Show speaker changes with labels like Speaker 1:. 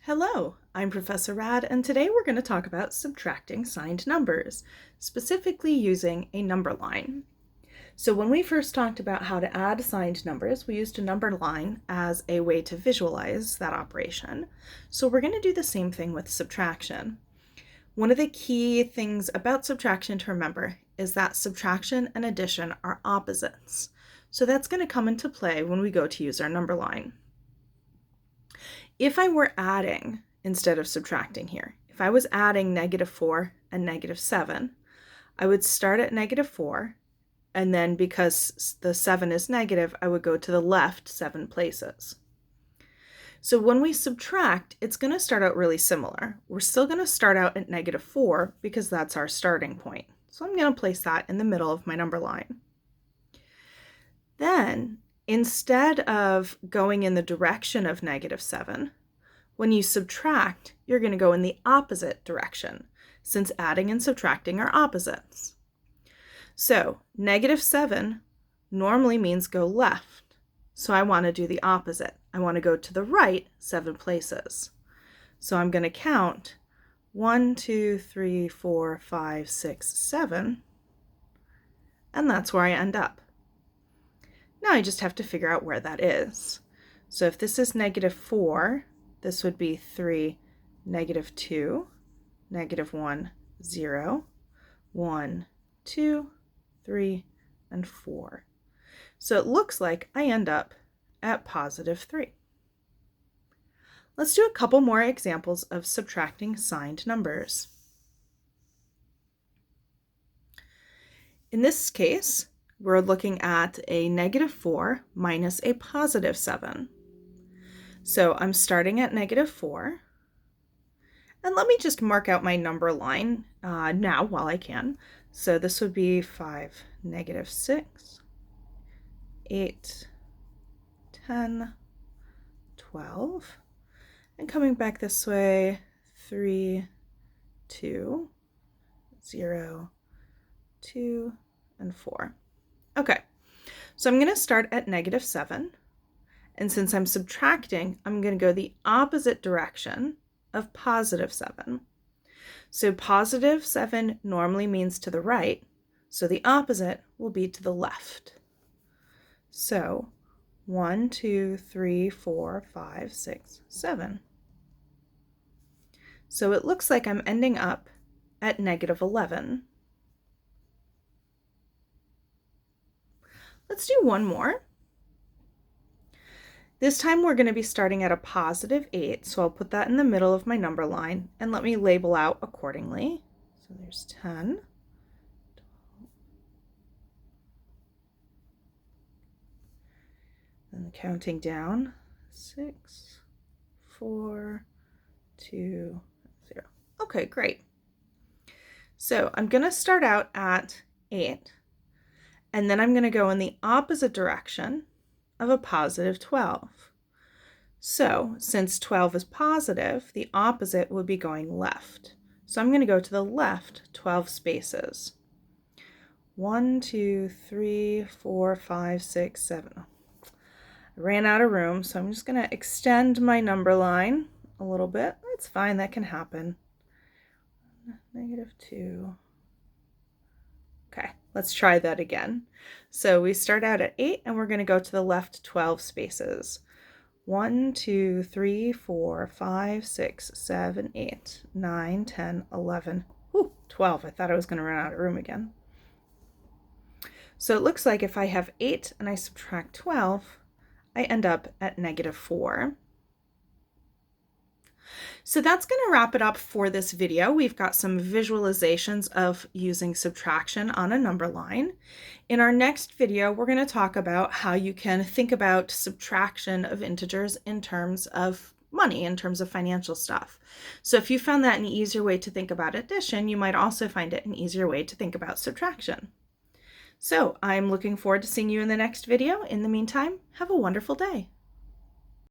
Speaker 1: Hello, I'm Professor Rad, and today we're going to talk about subtracting signed numbers, specifically using a number line. So when we first talked about how to add signed numbers, we used a number line as a way to visualize that operation. So we're going to do the same thing with subtraction. One of the key things about subtraction to remember is that subtraction and addition are opposites. So that's going to come into play when we go to use our number line. If I were adding instead of subtracting here, if I was adding -4 and -7, I would start at -4, and then because the 7 is negative, I would go to the left 7 places. So when we subtract, it's going to start out really similar. We're still going to start out at -4 because that's our starting point. So I'm going to place that in the middle of my number line. Then, instead of going in the direction of -7, when you subtract, you're going to go in the opposite direction, since adding and subtracting are opposites. So, -7 normally means go left. So I want to do the opposite. I want to go to the right 7 places. So I'm going to count 1, 2, 3, 4, 5, 6, 7, and that's where I end up. Now I just have to figure out where that is. So if this is -4, this would be 3, -2, -1, 0, 1, 2, 3, and 4. So it looks like I end up at +3. Let's do a couple more examples of subtracting signed numbers. In this case, we're looking at a -4 minus a +7. So I'm starting at -4. And let me just mark out my number line now while I can. So this would be 5, -6, 8, 10, 12. And coming back this way, 3, 2, 0, 2, and 4. Okay, so I'm going to start at -7, and since I'm subtracting, I'm going to go the opposite direction of +7. So +7 normally means to the right, so the opposite will be to the left. So 1, 2, 3, 4, 5, 6, 7. So it looks like I'm ending up at -11. Let's do one more. This time we're going to be starting at a +8, so I'll put that in the middle of my number line and let me label out accordingly. So there's 10, 12, and counting down, 6, 4, 2, 0. Okay, great. So I'm going to start out at 8. And then I'm going to go in the opposite direction of a +12. So since 12 is positive, the opposite would be going left. So I'm going to go to the left 12 spaces. 1, 2, 3, 4, 5, 6, 7. I ran out of room, so I'm just going to extend my number line a little bit. That's fine, that can happen. -2. Okay, let's try that again. So we start out at 8 and we're going to go to the left 12 spaces. 1, 2, 3, 4, 5, 6, 7, 8, 9, 10, 11. Ooh, 12. I thought I was going to run out of room again. So it looks like if I have 8 and I subtract 12, I end up at -4. So that's going to wrap it up for this video. We've got some visualizations of using subtraction on a number line. In our next video, we're going to talk about how you can think about subtraction of integers in terms of money, in terms of financial stuff. So if you found that an easier way to think about addition, you might also find it an easier way to think about subtraction. So I'm looking forward to seeing you in the next video. In the meantime, have a wonderful day.